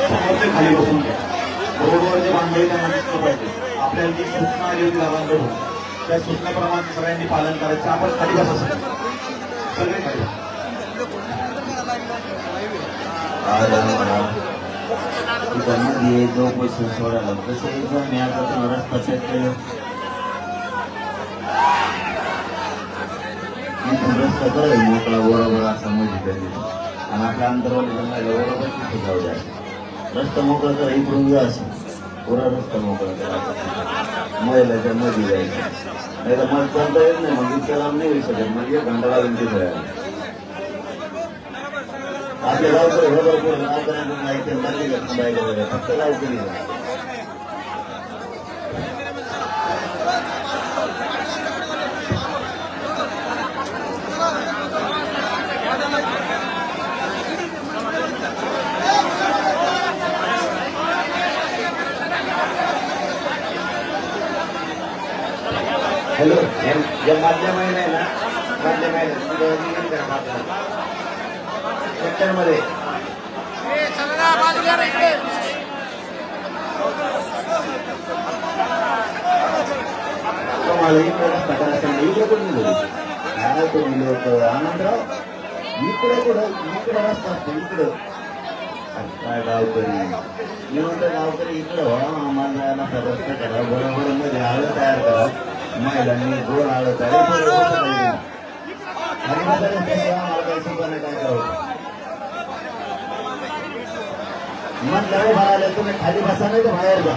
समोरचे खाली बसून घ्या. रोडवर जे बांधले त्यांना दिसलं पाहिजे. आपल्याला जी सूचना आली होती दादांकडून त्या सूचनेप्रमाणे सगळ्यांनी पालन करायचं. आपण खाली बसा सगळे खाली. मध्ये जो पैसे सोडायला तसे मी आता रस्ता चेक केलं रस्ता करेल मोकळा बरोबर असा मध्ये कधी आणि आपल्या अंतरवाली जंगला बरोबर तिथे जाऊ द्या. रस्ता मोकळा करा इकडून जा असं पुरा रस्ता मोकळा करा महिलाच्या मध्ये जायचं. नाही तर मग चालता येत नाही. मग इतक्या लांब नाही होऊ शकत. मग एक घंटा लागून तिथे जायला. आपल्या गावकडे भरपूर गावकऱ्यांना माहिती लागली फक्त गावकरी हॅलो माध्यम आहे ना माध्यम आहे सेक्टरमध्ये मला इकडे इकडे कोणी तुम्ही लोक आनंदराव इकडे कुठं इकडे रस्ता असतो इकडं काय गावकरी मी म्हणतो गावकरी इकडं व्हा आम्हाला जायला रस्ता करा बरोबर मध्ये आळं तयार करा. महिलांनी गोल आळं तयार आम्हाला काही सुद्धा नाही काय करावं. मग लढाई भरायला तुम्ही खाली बसा नाही तर बाहेर जा.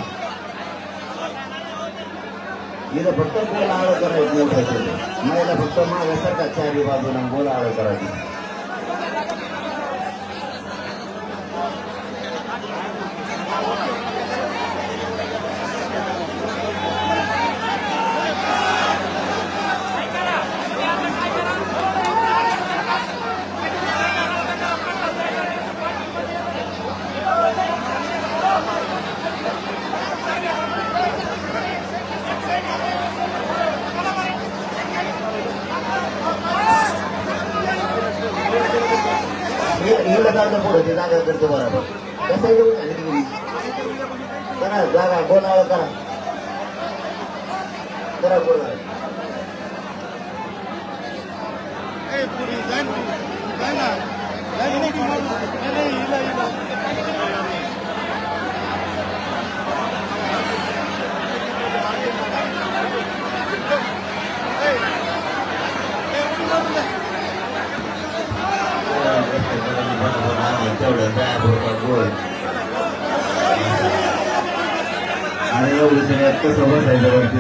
इथं फक्त गोल आळं करायचं मोठं महिला फक्त मागासारखा चारी बाजूला गोल आळं करायची. पुढे ते जागा करतो बरोबर कसं येऊन करा जागा गोलाळ करा करा गोलाळ आणि एवढं सगळ्यात कसं बसायचं वरती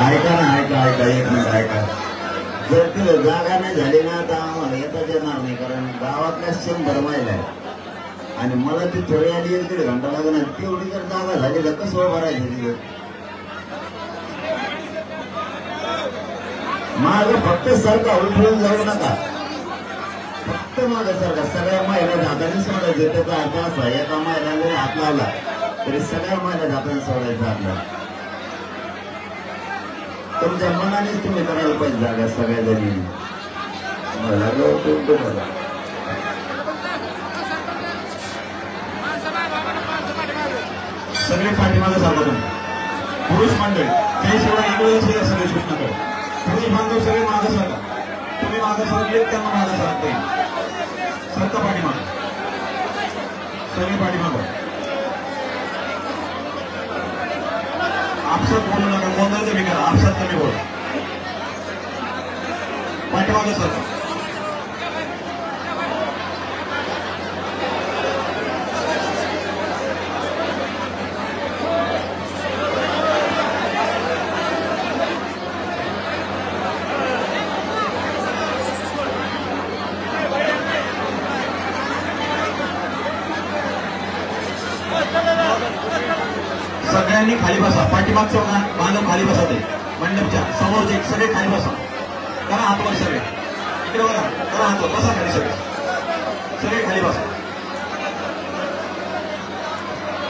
ऐका ना ऐका एक मिनिट ऐका. जर तिथं जागा नाही झाली ना तर आम्हाला येताच येणार नाही. कारण गावातल्या 100 महिला आहे आणि मला ती थोडी आली 1-1.5 घंटा लागणार. तेवढी जर जागा झाली तर कसं उभं राहायचं तिथं. मागं फक्त सरका उलटून जाऊ नका. फक्त मागं सरका. सगळ्या महिला हाताने सोडायचे. त्याचा अर्थ असा एका महिलाने हात लावला तरी सगळ्या महिला हाताने सोडायचा आपला. तुमच्या मनानेच तुम्ही करायला पाहिजे जागा सगळ्या जणी. सगळे पाठीमागे सांगा तुम्ही. पुरुष मंडळी त्याशिवाय इकडे सगळे सूचना करा. पुरुष बांधव सगळे मागे सरका. तुम्ही मागे सरकले त्यांना मागे सरकता येईल. सरका पाठीमागे सगळे पाठीमागे. आपसात बोलू नका. गोंधळ कमी करा. आपसात कमी बोला. पाठीमागे सरका. सगळ्यांनी खाली बसा. पाठीमागचं बांधव खाली बसा. ते मंडपच्या समोरचे सगळे खाली बसा. करा हातवर सगळे. इकडे बघा. करा हातवर. बसा खाली सगळे. सगळे खाली बसा.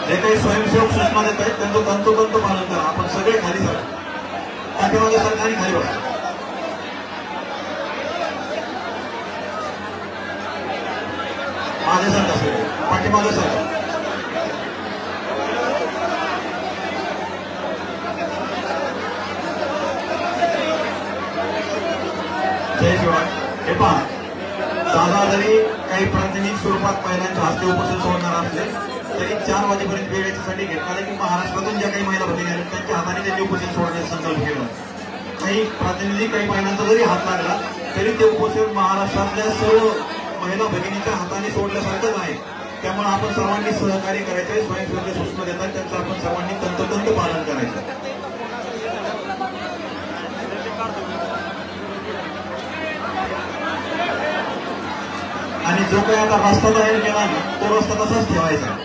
जे काही स्वयंसेवक सूचना देत आहेत त्यांचं तंतोतंत पालन करा. आपण सगळे खाली सर, पाठीमागे सरकारने खाली बघा. मागे सर कसं पाठीमागे सर. जय शिवाय. हे पहा, दादा जरी काही प्रातिनिधिक स्वरूपात महिलांच्या हस्ते उपोषण सोडणार असले तरी 4 वाजेपर्यंत वेळ याच्यासाठी घेतला की महाराष्ट्रातून ज्या काही महिला भगिनी आहेत त्यांच्या हाताने त्यांनी उपोषण सोडण्याचा संकल्प केला. काही प्रातिनिधी काही महिलांचा जरी हात लागला तरी ते उपोषण महाराष्ट्रातल्या सर्व महिला भगिनीच्या हाताने सोडल्यासारखंच आहे. त्यामुळे आपण सर्वांनी सहकार्य करायचे. स्वयंसेवक सूचना देतात त्यांचं आपण सर्वांनी तंतोतंत पालन करायचं. आणि जो काही आता रस्ता तयार केला ना तो रस्ता तसाच ठेवायचा.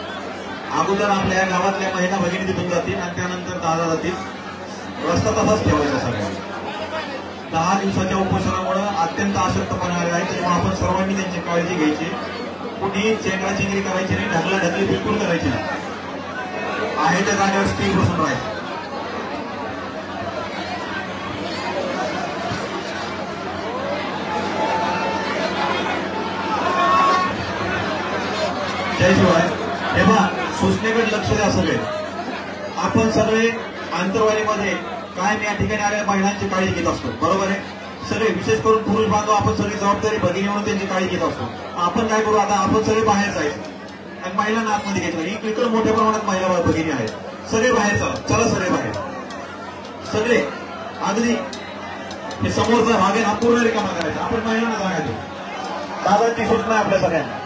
अगोदर आपल्या या गावातल्या महिला भगिनी तिथून जातील आणि त्यानंतर दादा जातील. रस्ता तसाच ठेवायचा सगळ्यांना. 10 दिवसाच्या उपोषणामुळे अत्यंत अशक्तपणा आले आहे. त्यामुळे आपण सर्वांनी त्यांची काळजी घ्यायची. कुठेही चेंगराचेंगरी करायची नाही, ढकलाढकली बिलकुल करायची नाही. आहे त्या जागेवर स्थिर बसून राहायचं. त्याशिवाय हे पहा, सूचनेकडे लक्ष द्या सगळे. आपण सगळे आंतरवालीमध्ये कायम या ठिकाणी आलेल्या महिलांची काळजी घेत असतो, बरोबर आहे. सगळे विशेष करून पुरुष बांधव आपण सगळी जबाबदारी भगिनी म्हणून त्यांची काळजी घेत असतो. आपण काय करू आता, आपण सगळे बाहेर जायचं आणि महिलांना आतमध्ये घ्यायचं. इकडे मोठ्या प्रमाणात महिला भगिनी आहेत. सगळे बाहेर चला सगळे बाहेर. सगळे अगदी हे समोरचा भाग आहे हा पूर्ण रिकामा करायचा. आपण महिलांना जागा देऊ. दादांची सूचना आहे आपल्या सगळ्यांना.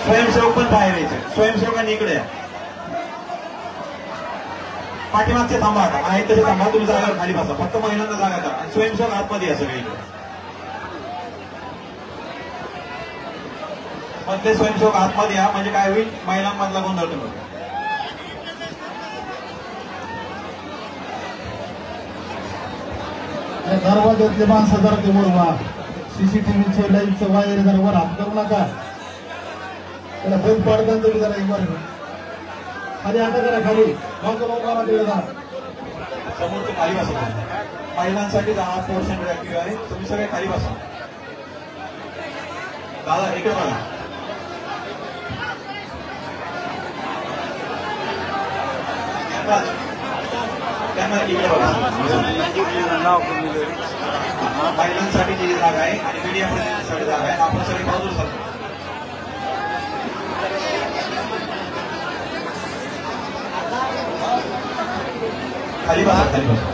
स्वयंसेवक पण बाहेर यायचे. स्वयंसेवकांनी इकडे या. पाठीमागचे थांबा, आहे तसे थांबा. तुम्ही जागा खाली बसा. फक्त महिलांना जागा द्या आणि स्वयंसेवक आतमध्ये या सगळे इकडे. मधले स्वयंसेवक आतमध्ये या म्हणजे काय होईल, महिलांमधला गोंधळ कमी होईल. दरवाज्यातले माणसं जरा ते वर वा. सीसीटीव्हीचं लाईव्हचं वायर जरा वर हात करू नका. त्याला बंद पाडताना तरी जरा एक वर खाली आता करा. खाली लोकांना तिकडे जा. समोरचे खाली बसा. महिलांसाठी 10% ऍक्टिव्ह आहे. तुम्ही सगळे खाली बसा. दादा इकडे बघा. त्यांना इकडे बघा. महिलांसाठी जी जागा आहे आणि मीडिया प्रतिनिधीसाठी जागा आहे. आपण सगळे बाजूला सरतो. खाली बसा. खाली बसा.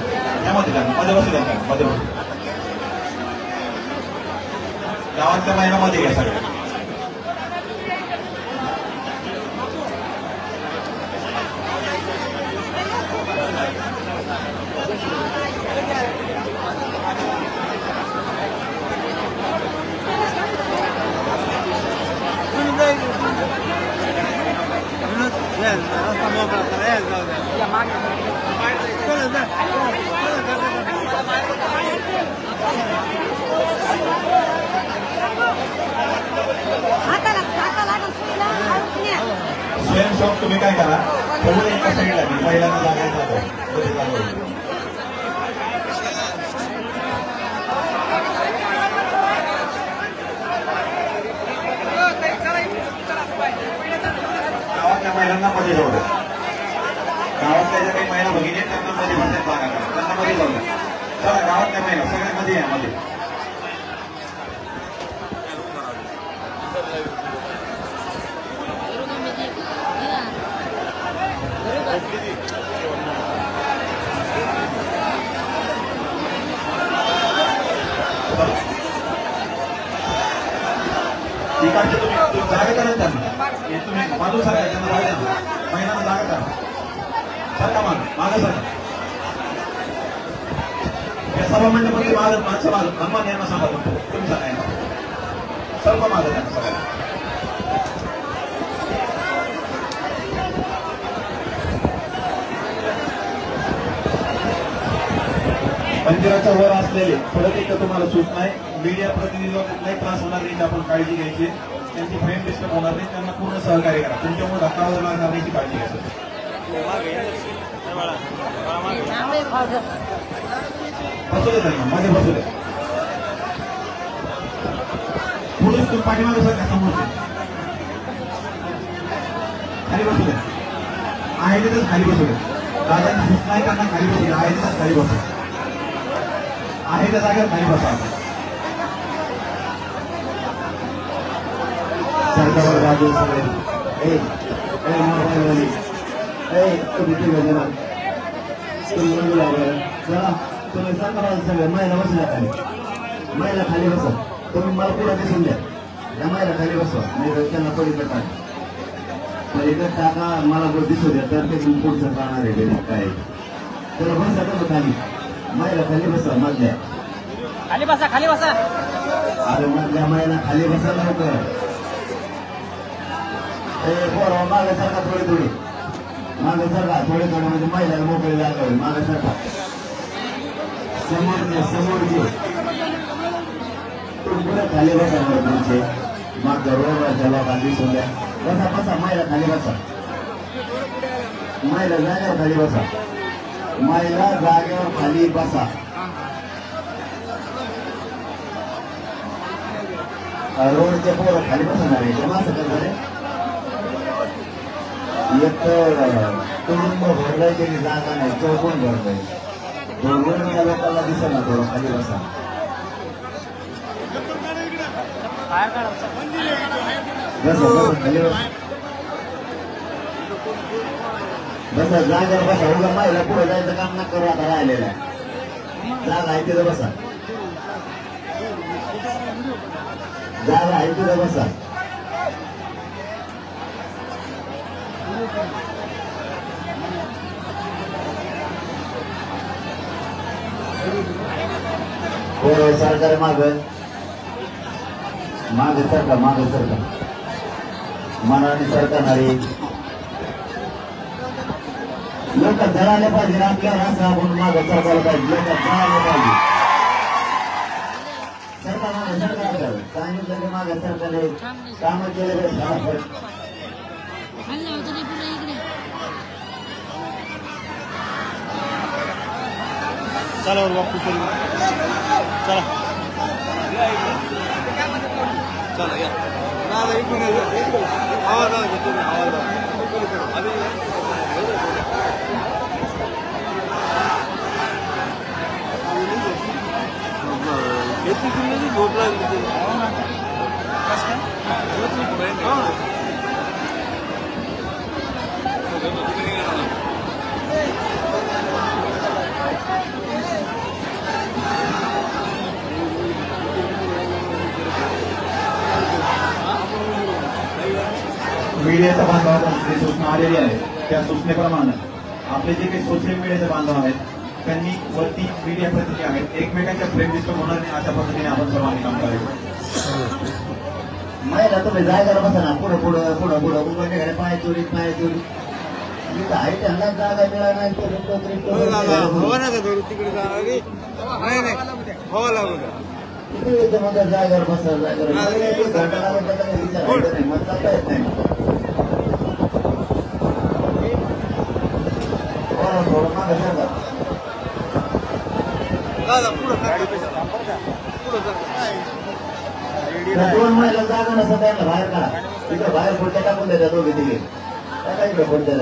यामध्ये मध्ये बसू द्या. मध्ये बसू. गावातल्या महिलांमध्ये घ्या सगळ्या. स्वयंसेवक तुम्ही काय करा, थोडं एका साईडला महिलांना जागा गावातल्या महिलांना मध्ये जाऊ द्या. गावातल्या ज्या काही महिला भगिनी आहेत त्यांना मध्ये बसण्यात जागा करा. त्यांना मध्ये जाऊ द्या. चला गावातल्या महिला सगळ्या मध्ये या. मध्ये तिकडचे तुम्ही जागा करा. त्यांना तुम्ही बाजू सारखा त्यांना जागा द्या. महिलांना जागा करा. सारखा मागं सारखा. या सभा मंडपातली माणसं मागं हनुमान यांना सांगा. तुम्ही सांगा सर्व मागं त्यांना सगळ्यांना. मंदिराच्या वर असलेले परत एकदा तुम्हाला सूचना आहे, मीडिया प्रतिनिधीला कुठलाही त्रास होणार नाही, आपण काळजी घ्यायची, त्यांची फ्रेम डिस्टर्ब होणार नाही, त्यांना पूर्ण सहकार्य करा, तुमच्यामुळे धक्का वगैरे लागणार नाही, काळजी घ्यायची. बसू दे त्यांना, मध्ये बसू दे. पुढे तुम्ही पाठीमागे सर समोर खाली बसू दे, आहे तिथेच खाली बसू दे. दादांची सूचना आहे, त्यांना खाली बसू दे, आहे तिथेच खाली बसू, आहे त्या जागेवर खाली बसा. सरकार राजू सगळे तुम्ही सरकार सगळे महिला बसल्या खाली, महिला खाली बसा. तुम्ही मला पुढे दिसून द्या, या महिला खाली बसवा, नाही त्यांना पलीकडे टाका, पलीकडे टाका, मला जर दिसू द्या तर ते पुढचं पाहणार आहे काय. त्याला बसा तर खाली, महिला खाली बसा, मधल्या खाली बसा, खाली बसा. अरे मधल्या महिला खाली बसा लवकर. बरोबर मागे सारखा थोडी थोडी, मागे सारखा थोडे थोडे, म्हणजे महिलाला मोकळी जागा होईल. मागे सारखा समोर घे, समोर घे. पुढे खाली बसा तुमचे, मग रोडवरच्या लोकांना दिसून द्या. बसा बसा, महिला खाली बसा, महिला जागेवर खाली बसा, महिला जागेवर खाली बसा. रोडचे पोरं खाली बसणार आहे, तेव्हा असं करणार आहे. एक तुडुंब भरलाय त्याची जागा नाही, चौकोन भरलाय, दोघांच्या लोकांना दिसत ना थोडं खाली बसा. खाली बसा, बसा जागेवर बसा. उगा महिला पुढे जायचं काम ना करू, आता राहिलेलं आहे, जागा आहे तिथं बसा, जागा आहे तिथं बसा. सरकार माग मागे सरकार, मागे सरकार, मनाने सरकारणारी लोक जळाले पाहिजे. आपल्याला असं आपण मागे सरकारला पाहिजे, लोक जळाले पाहिजे. सरकार मागे सरकार सांगितलं की मागे सरकारने कामं केले. चला बापू, चला चला या. आवाज झोप लागली. मीडियाच्या बांधवांना जी सूचना आलेली आहे, त्या सूचनेप्रमाणे आपले जे काही सोशल मीडियाचे बांधव आहेत त्यांनी वरती मीडिया प्रतिनिधी आहेत, एकमेकांच्या फ्रेम डिस्टर्ब होणार नाही अशा पद्धतीने आपण सर्वांनी काम करायचं. महिला तुम्ही जायला बसा ना, पुढं पुढं पुढं पुढं उघडण्याकडे पाय चोरी पाय चोरी. तिथं आहे त्यांना जागा मिळाला नाही, तिकडे हवा लागू तिथे मग जागेवर बसा, जागेवर घंटा विचार नाही, मग जाता येत नाही. थोडं मागे सरकार, दोन महिला जागा नसतं त्यांना बाहेर काढा, तिथं बाहेर पुढच्या टाकून द्यायच्या दोघे तिघे, काय इकडे पुढच्या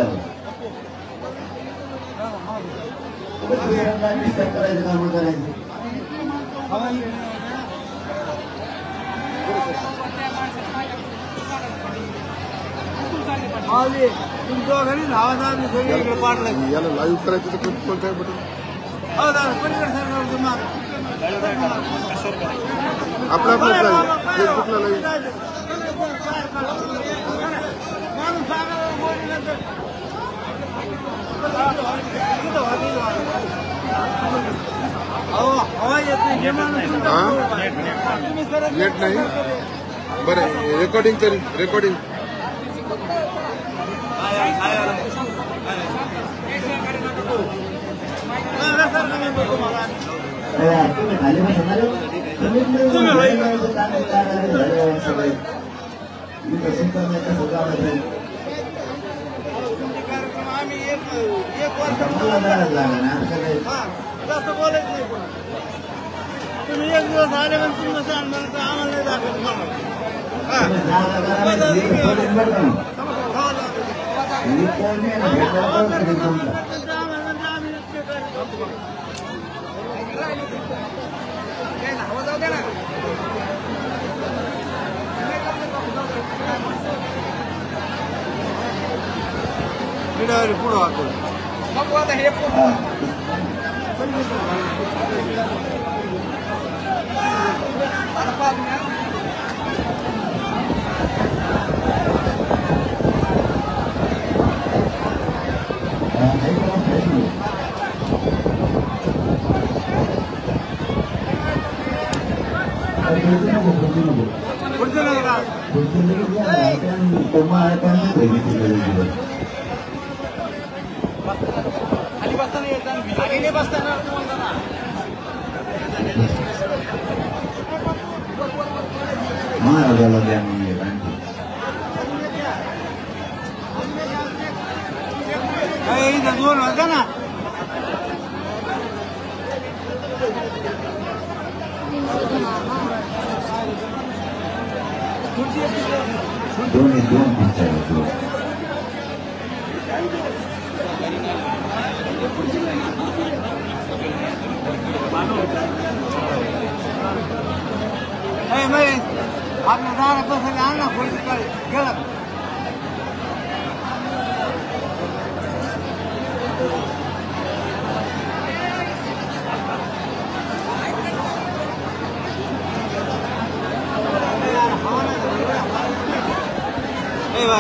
डिस्टर्ब करायचं काम करायचं. तुमच्या घरी इकडे पाडलं, याला लाईव्ह करायचं तर कोणतं आहे बटन? आपल्या आपल्या फेसबुकला लाईव्ह. नेट नाही. बरं, रेकॉर्डिंग करीन, रेकॉर्डिंग. तुम्ही खाली बसणार सगळे कशी करण्याचं सगळं आम्ही एक वर्ष जास्त बोलायचं नाही कोणा तुम्ही एक दिवस आले पण तुम्ही सांगणार तर आम्हाला नाही दाखवत पुढं आता हे खाली बसताना यायचं बसताना महाराजाला द्या दोन होता ना दोन्ही दोन पिक्चर आपल्या दारात बसायला आण ना पुढे गेला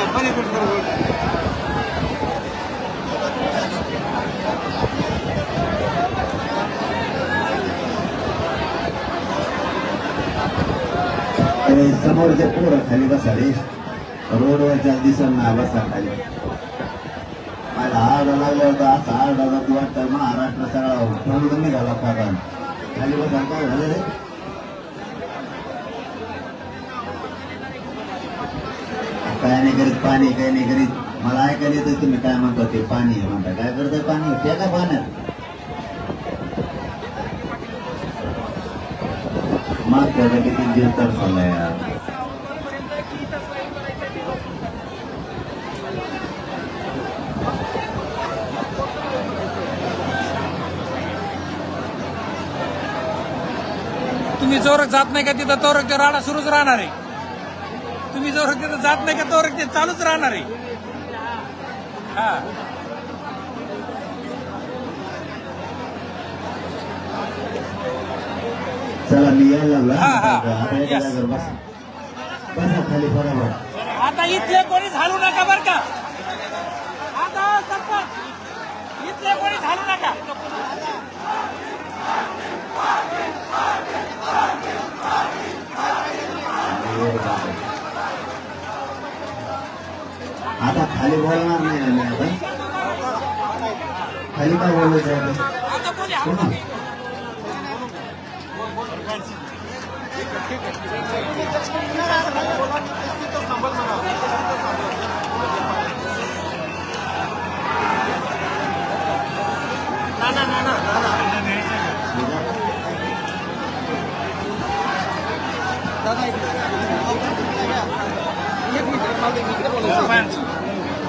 पलीकडे समोरच्या पोरं खाली बसाले रोडवरच्या दिसांना बसा खाली मला आरडा लागला होता असा आरडा जातो वाटतं महाराष्ट्र सगळा पळून निघाला कारण खाली बसा काय झालं रे काय नाही करीत पाणी काय नाही करीत मला ऐकायला येतं तुम्ही काय म्हणता ते पाणी म्हणता काय करतंय पाणी फेका पाण्यात मग त्याचा किती जीव तर चाललाय यार तुम्ही जोरात जात नाही का तिथं तोरक ते राडा सुरूच राहणार आहे तुम्ही जोरात तिथं जात नाही का तोरक ते चालूच राहणार आहे हा चला मी यायला लागला बसा खाली बरोबर आता इथले कोणी झालू नका बर का आता सरपंच इथले कोणी झालू नका आता खाली बोलणार नाही ना मी आता खाली काय बोलायचं आता कोणी हालू नका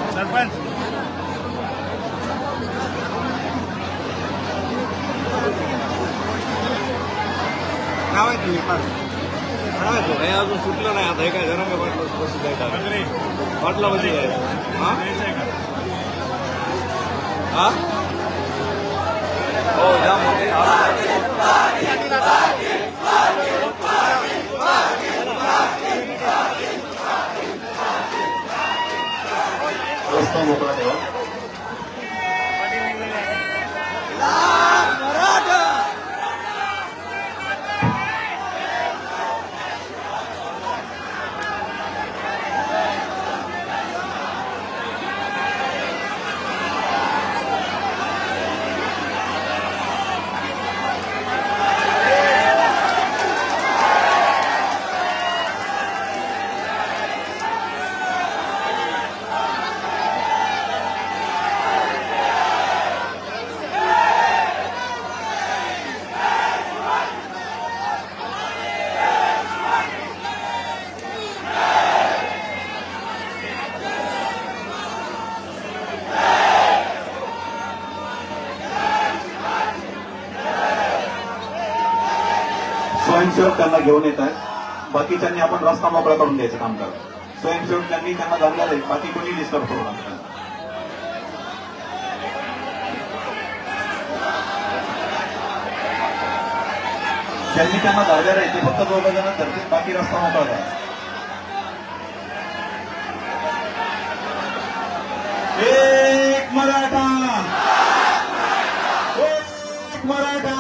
सरपंच नाव आहे तुम्ही हे अजून सुटलं नाही आता हे काय जरा वाटला म्हणजे हा हो रस्ता मोकळा ठेवा स्वयंसेवक त्यांना घेऊन येत आहेत. बाकीच्यांनी आपण रस्ता मोकळा करून द्यायचं काम करा. स्वयंसेवक त्यांनी त्यांना धरलेलं आहे, बाकी कोणी डिस्टर्ब करू नका. ज्यांनी त्यांना धरलेलं आहे ते फक्त 2 जण धरतील, बाकी रस्ता मोकळा करा. एक मराठा, एक मराठा,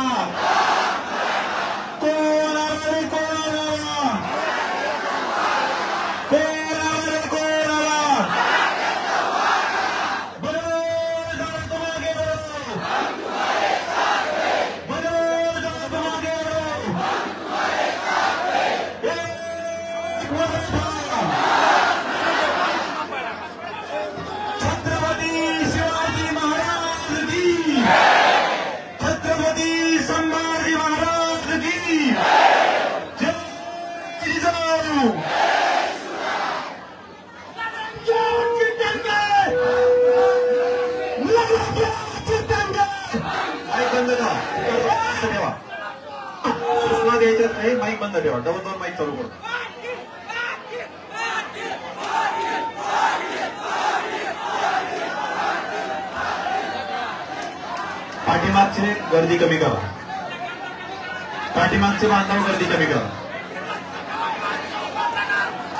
कोण आला, कोण आला, कोण आला, कोण आला, बरोबर जातो मागे, बरोबर जातो मागे, एक मराठा, छत्रपती शिवाजी महाराज की, छत्रपती संभाजी महाराज की जय जिजाऊ. माईक बंद करा, ठेवा. सूचना द्यायच्यात नाही, माईक बंद ठेवा. डबल माईक चालू करू. पाठीमागची गर्दी कमी करा. पाठीमागचे बांधव गर्दी कमी करा.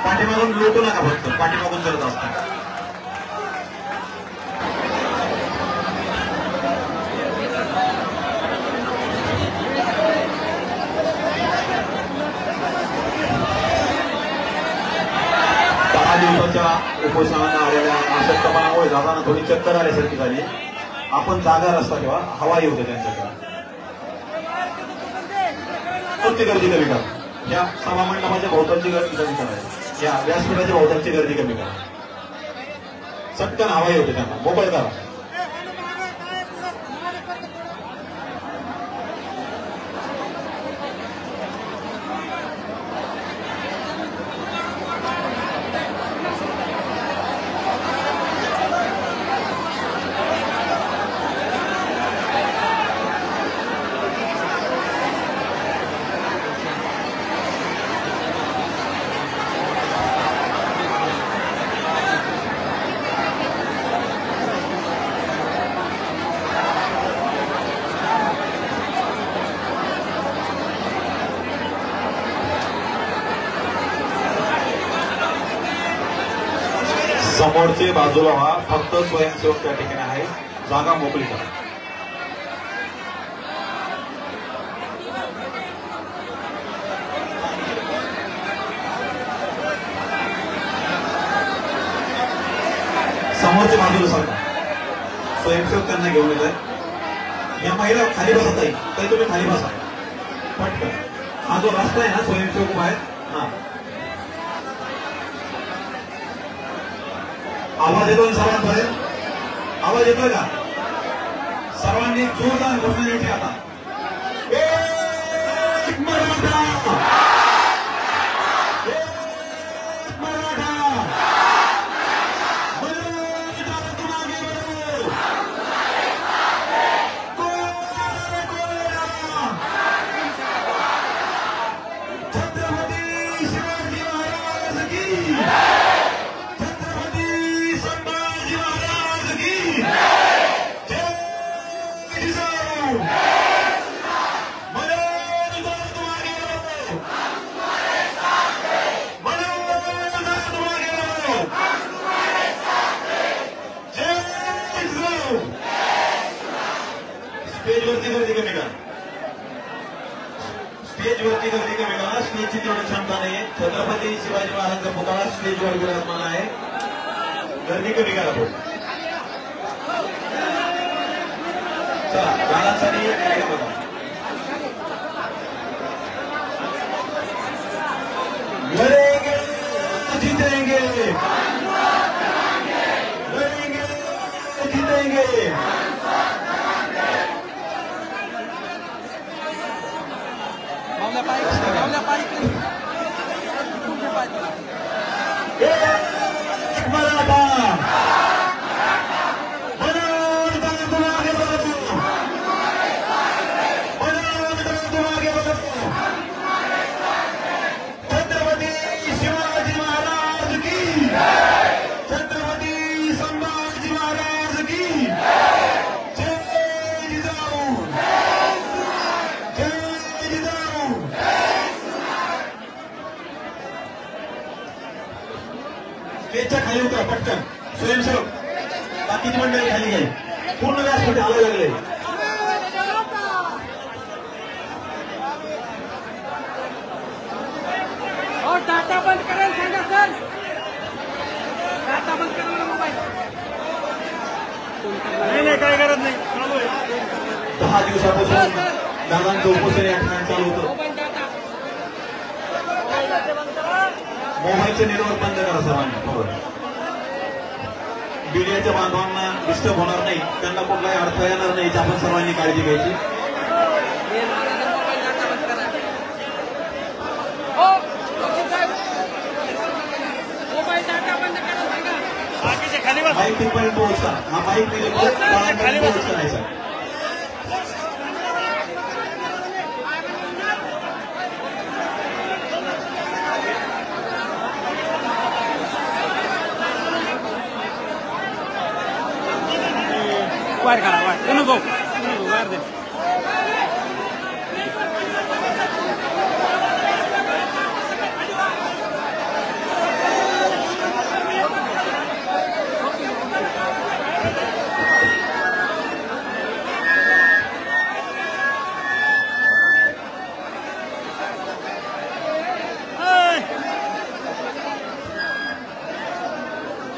पाठीमागून लुटू नका, फक्त पाठीमागून करत असतात. दिवसाच्या उपोषणाला आलेल्या अशक्तपणामुळे जाताना थोडी चक्कर आल्यासारखी झाली. आपण जागा रस्ता ठेवा, हवा येऊ दे त्यांच्याकडे. कोणती गर्दी कमी करा. या सभामंडपाच्या भोवतालची गर्दी कमी करा. या व्यासपीठाच्या भोवतालची गर्दी कमी करा. चटकन हवा येऊ दे त्यांना, मोकळ करा. समोरचे बाजूला व्हा, फक्त स्वयंसेवक त्या ठिकाणी आहे. जागा मोकळी करा. समोरचे बाजूला सरका. स्वयंसेवक त्यांना घेऊन येत आहे. या महिला खाली बसत आहे, तरी तुम्ही खाली बसा पटकन. हा जो रस्ता आहे ना, स्वयंसेवक उभा आहे. हा, आवाज येतोय सर्वांपर्यंत? आवाज येतोय का? सर्वांनी जोरदार घोषणा द्यायची आता. एक मराठा, एक मराठा, छत्रपती शिवाजी महाराज की, स्टेजवरती गर्दी कमी करा. स्टेजवरती गर्दी कमी करा. स्टेजची तेवढी क्षमता नाही. छत्रपती शिवाजी महाराजांचा पुतळा स्टेजवर विराजमान आहे. गर्दी कमी करा. चला, गाण्यासाठी बघा. लढेंगे जीतेंगे, लढेंगे जीतेंगे. एक मराठा, बनवून तुम आगे बढ़ो, बनवून तुम आगे बढ़ो. स्टेजच्या खाली उतरा पटकन. स्वयंसेवक बाकीची मंडळी खाली घ्याय. पूर्ण व्यासपीठ आलं लागले. टाटा बंद करायला सांगा सर. टाटा बंद करा मोबाईल. नाही काय करत नाही. 10 दिवसापासून दादांचं उपोषण या ठिकाणी चालू होतं. मोबाईलचे नेटवर्क बंद करा सर्वांनी. मीडियाच्या बांधवांना डिस्टर्ब होणार नाही, त्यांना कुठलाही अर्थ येणार नाही याची आपण सर्वांनी काळजी घ्यायची. माईक तिथपर्यंत पोहोचता. हा माईक खाली पोहोचता. बाहेर काढा बाहेर. अनुभव बाहेर दे.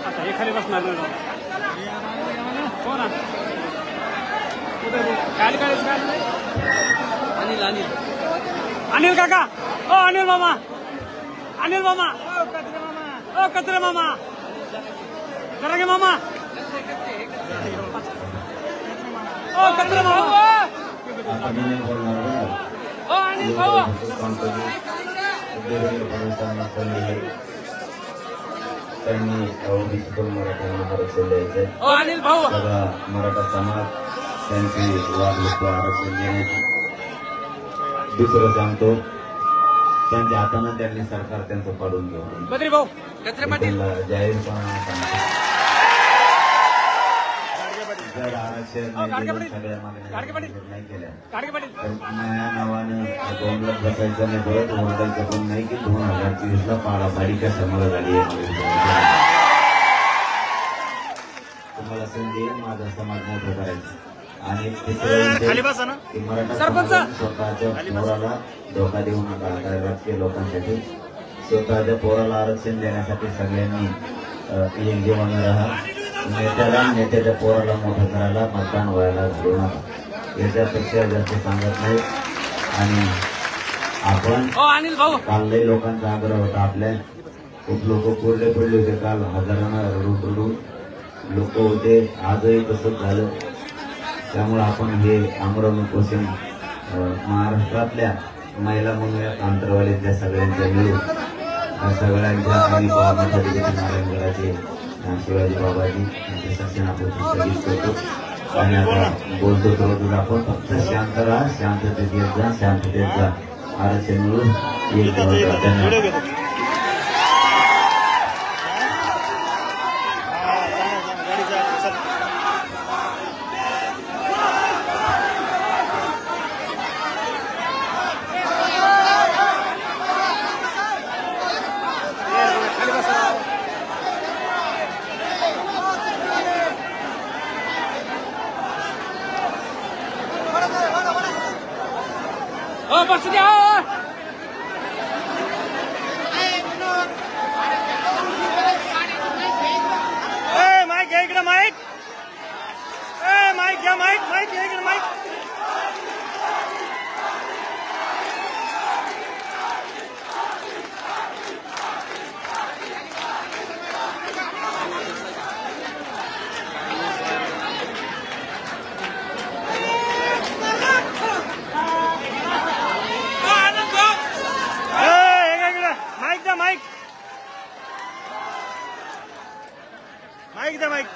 आता हे खाली बसणार नाही. हो ना खाली काढायचं. अनिल अनिल अनिल काका. ओ अनिल मामा. अनिल मामा. ओ कचरे मामा. जरा गे मामा. ओ कचरे मामा. ओ अनिल भाऊ. त्यांनी मराठ्यांना आरक्षण द्यायचं. ओ अनिल भाऊ. मराठा समाज त्यांची वागणूक आरक्षण देण्याची. दुसरं सांगतो, त्यांच्या हातानं त्यांनी सरकार त्यांचं पाडून घेऊन बद्री भाऊ. कचरे पाटील जाहीरपणाने सांगतो, जर आरक्षण सगळ्या मागण्या नाही केल्या तर माझ्या नावानं दोनला बसायचं नाही, परत ओरडायचं पण नाही की 2024ला पाडापाडीच्या समोर झाली आहे. तुम्हाला संधी माझा समाज मोठं करायचं. आणि मराठा स्वतःच्या पोराला धोका देऊ नका. राजकीय लोकांसाठी स्वतःच्या पोराला आरक्षण देण्यासाठी सगळ्यांनी एकजीवानं राहा. नेत्याच्या पोराला मोठं करायला मतदान व्हायला घालू नका. याच्यापेक्षा जास्त सांगत नाही. आणि आपण कालही लोकांचा आग्रह होता, आपल्या खूप लोक कोरडे पडले होते काल, हजारांना रडून लोक होते. आजही तसंच झालं. त्यामुळे आपण हे आमरण उपोषण महाराष्ट्रातल्या महिला म्हणूयात आंतरवालीतल्या सगळ्यांच्या मिळून सगळ्यांच्या आणि नारायणगडाचे शिवाजी बाबाजी यांचे शासन आपण स्थगित करतो. आणि आता बोलतो तर आपण फक्त शांत राहा, शांततेत येत जा, शांततेत जा. आरक्षण मिळून एक बस द्या. माईक घ्या इकडे. माईक माईक घ्या. माईक घ्या इकडे. माईक माईक द्या. माईक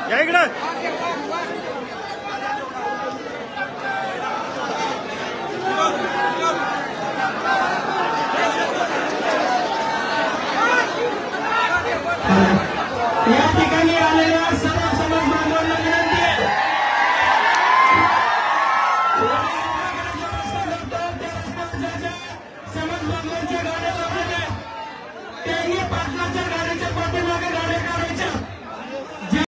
या इकडं. या ठिकाणी आलेल्या सर्व समाज बांधवांना विनंती आहे. समाज बांगलांच्या गाड्या लावलेल्या तेही पाटलाच्या गाडीच्या पाठीमागे गाड्या